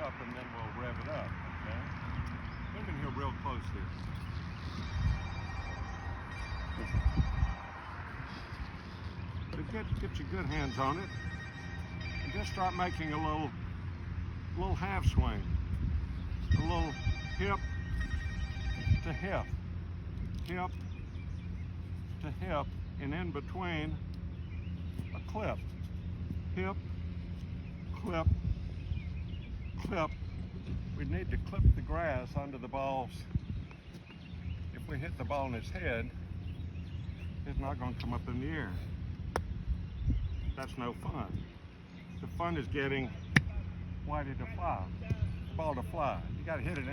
up and then we'll rev it up, okay? Look in here real close here. So get your good hands on it and just start making a little half swing, a little hip to hip, hip to hip, and in between a clip, hip, clip, clip. We need to clip the grass under the balls. If we hit the ball in its head, it's not going to come up in the air. That's no fun. The fun is getting Whitey to fly, the ball to fly. You got to hit it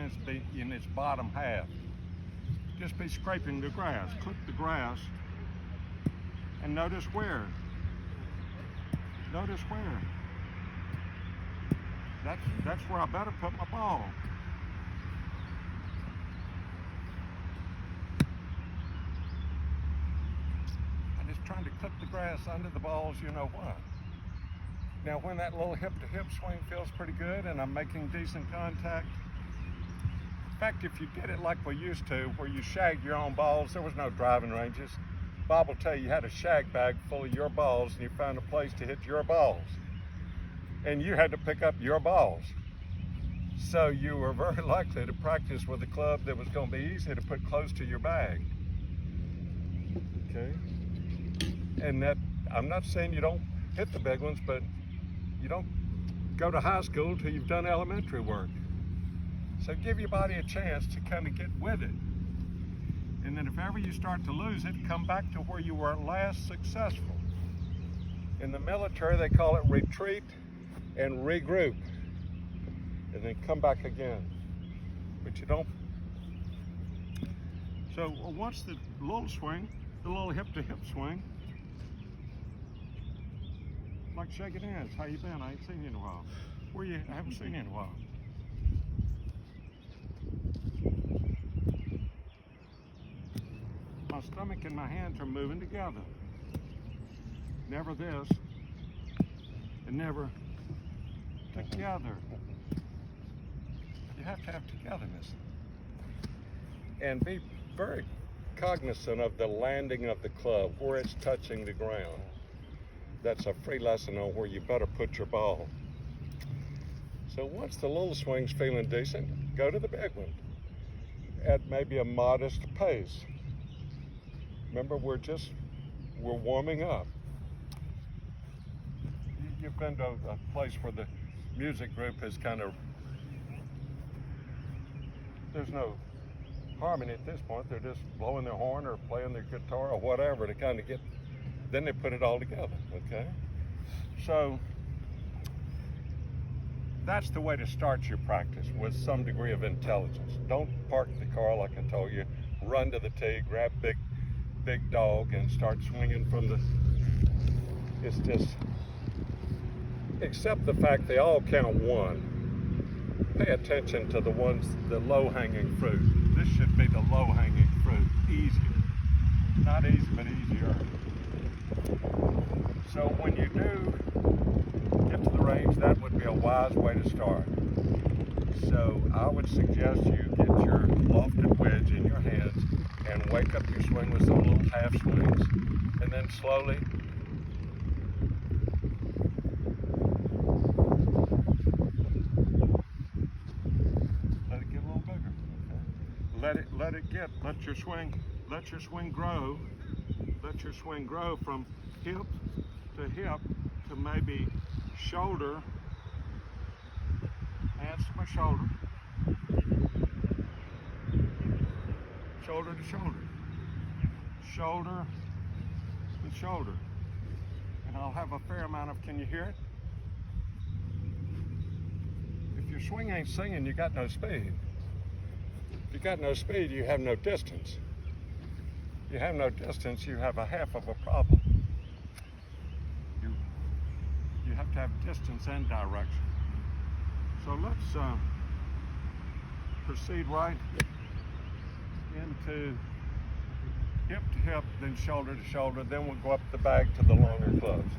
in its bottom half. Just be scraping the grass, clip the grass, and notice where. Notice where. That's where I better put my ball. I'm just trying to clip the grass under the balls, you know what. Now when that little hip-to-hip swing feels pretty good and I'm making decent contact, in fact, if you did it like we used to, where you shagged your own balls, there was no driving ranges. Bob will tell you had a shag bag full of your balls and you found a place to hit your balls. And you had to pick up your balls. So you were very likely to practice with a club that was going to be easy to put close to your bag. Okay? And that, I'm not saying you don't hit the big ones, but you don't go to high school till you've done elementary work. So give your body a chance to kind of get with it. And then if ever you start to lose it, come back to where you were last successful. In the military, they call it retreat and regroup. And then come back again. But you don't. So once the little swing, the little hip-to-hip swing, like shaking hands. How you been? I ain't seen you in a while. Where you? I haven't seen you in a while. My stomach and my hands are moving together. Never this, and never together. You have to have togetherness. And be very cognizant of the landing of the club, where it's touching the ground. That's a free lesson on where you better put your ball. So once the little swing's feeling decent, go to the big one at maybe a modest pace. Remember, we're warming up. You've been to a place where the music group is kind of, there's no harmony at this point. They're just blowing their horn or playing their guitar or whatever to kind of get, then they put it all together, okay? So that's the way to start your practice, with some degree of intelligence. Don't park the car like I told you. Run to the tee, grab big dog and start swinging from the, it's just, accept the fact they all count one. Pay attention to the ones, the low-hanging fruit. This should be the low-hanging fruit, easier. Not easy, but easier. So when you do get to the range, that would be a wise way to start. So I would suggest you get your lofted wedge in your hands and wake up your swing with some little half swings, and then slowly let it get a little bigger. Okay? Let your swing grow. Let your swing grow from hip to maybe shoulder, hands to my shoulder, shoulder to shoulder, shoulder with shoulder. And I'll have a fair amount of, can you hear it? If your swing ain't singing, you got no speed. If you got no speed, you have no distance. You have no distance, you have a half of a problem. You have to have distance and direction. So let's proceed right into hip to hip, then shoulder to shoulder, then we'll go up the bag to the longer clubs.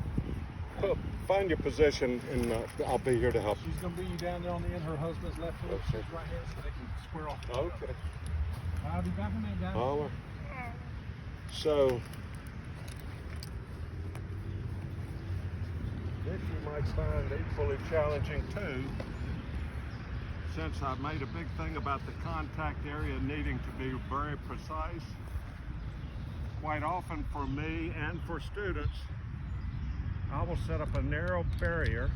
Whoop. find your position, and I'll be here to help. She's going to be down there on the end. Her husband's left foot. Okay. She's right here, so they can square off. Okay. I'll be back in a minute, guys. Holler. So, this you might find equally challenging too, since I've made a big thing about the contact area needing to be very precise. Quite often for me and for students, I will set up a narrow barrier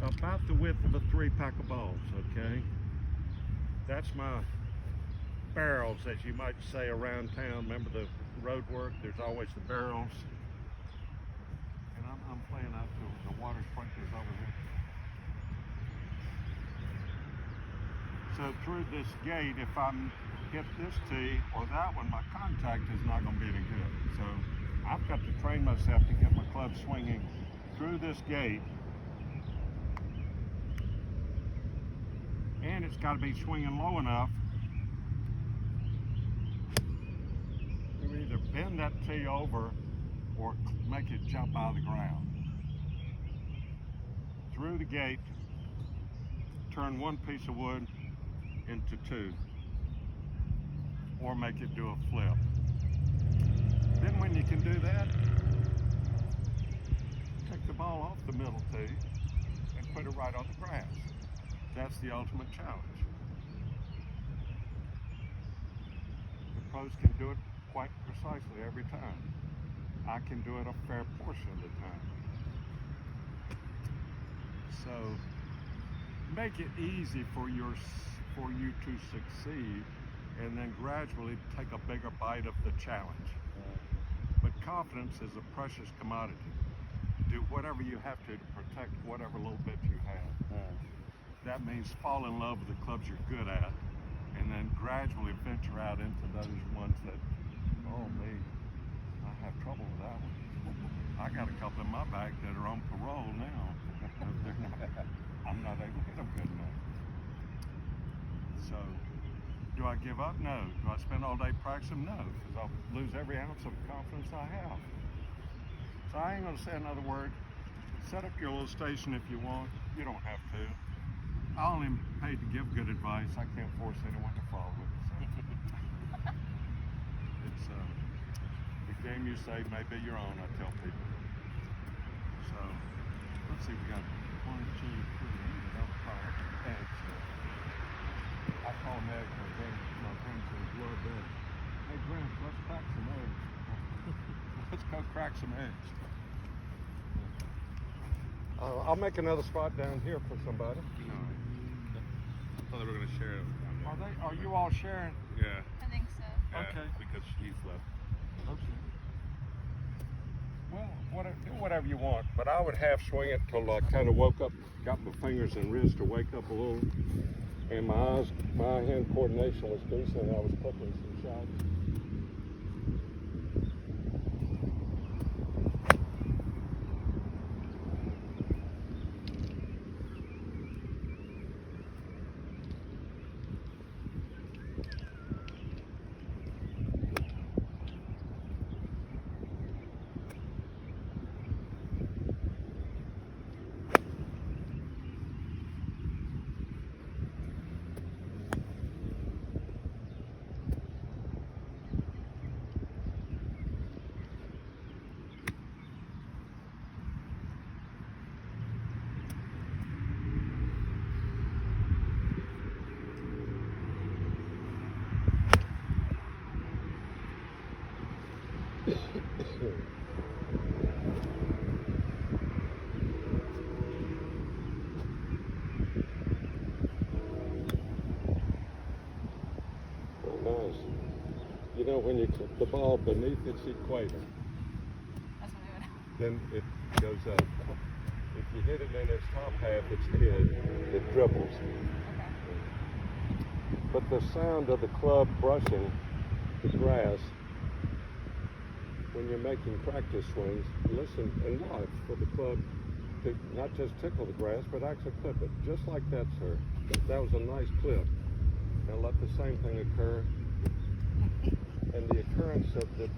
about the width of a 3-pack of balls, okay? That's my barrels, as you might say, around town. Remember the road work? There's always the barrels. And I'm playing out the water sprinklers over here. So through this gate, if I hit this tee or that one, my contact is not going to be any good. So I've got to train myself to get my club swinging through this gate. And it's got to be swinging low enough to either bend that tee over or make it jump out of the ground. Through the gate, turn one piece of wood into two, or make it do a flip. Then when you can do that, take the ball off the middle tee and put it right on the grass. That's the ultimate challenge. The pros can do it quite precisely every time. I can do it a fair portion of the time. So make it easy for you to succeed, and then gradually take a bigger bite of the challenge. But confidence is a precious commodity. Do whatever you have to protect whatever little bit you have. That means fall in love with the clubs you're good at, and then gradually venture out into those ones that, oh me, I have trouble with that one. I got a couple in my bag that are on parole now. I'm not able to hit them good enough. So, do I give up? No. Do I spend all day practicing? No, because I'll lose every ounce of confidence I have. So I ain't going to say another word. Set up your little station if you want. You don't have to. I only paid to give good advice. I can't force anyone to follow it. So. It's the game you say may be your own, I tell people. So, let's see, we got 1, 2, 3, eggs. I call them eggs, my grandson's love eggs. Hey, Gramps, let's crack some eggs. Let's go crack some eggs. I'll make another spot down here for somebody. No. I thought they were going to share it. Are you all sharing? Yeah. I think so. Yeah, Okay. because he's left. Okay. Well, do whatever you want, but I would half swing it till I kind of woke up, got my fingers and wrists to wake up a little, and my hand coordination was decent, and I was clipping some shots. Nice. You know, when you clip the ball beneath its equator, That's what I would. then it goes up. If you hit it in its top half, its head, it dribbles. Okay. But the sound of the club brushing the grass when you're making practice swings, listen and watch for the club to not just tickle the grass, but actually clip it. Just like that, sir. That was a nice clip. Now let the same thing occur. And the occurrence of the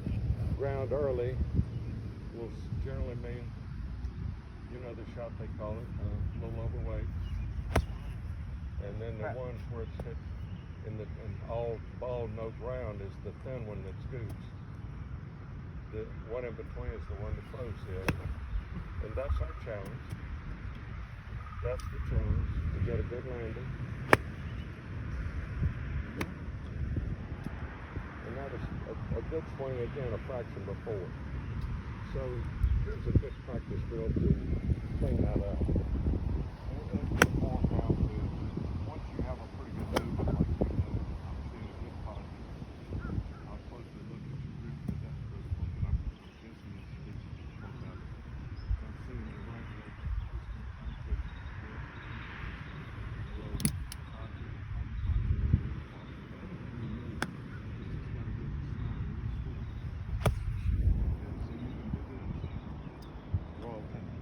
ground early will generally mean You know the shot they call it, a little overweight. And then the ones where it's hit in all ball, no ground is the thin one that scoots. The one in between is the one the pros hit. And that's our challenge. That's the challenge, to get a good landing. And that is a good swing again, a fraction before. So here's a good practice drill to clean that up. And we're going to get more down to, once you have a pretty good movement like we do, I'm seeing a good posture. I'll closely look at your group because that's critical, but I'm guessing it's both of them. I'm seeing your right leg.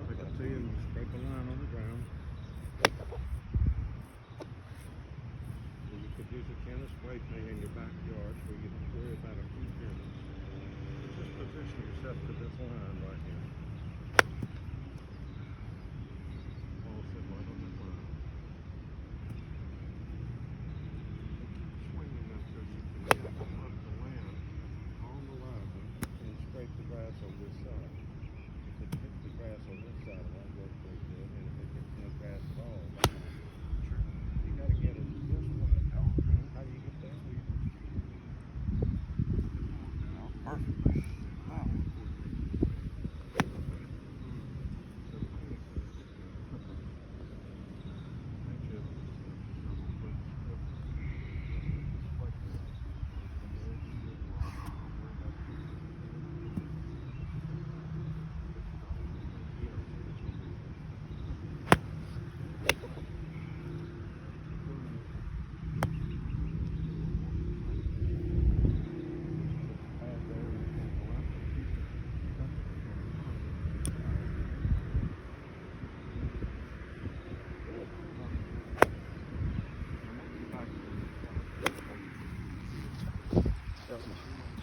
Take a tee and scrape a line on the ground. You could use a can of spray paint in your backyard so you don't worry about a few pyramids. Just position yourself to this line right here. Ball set right on the ground. Swinging that so you can get up to land on the line and scrape the grass on this side. If it hits the grass on this side, it won't work very good. And if it hits no grass at all, you got to get it just right. How do you get that? Perfect. Wow.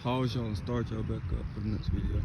Pause y'all and start y'all back up for the next video.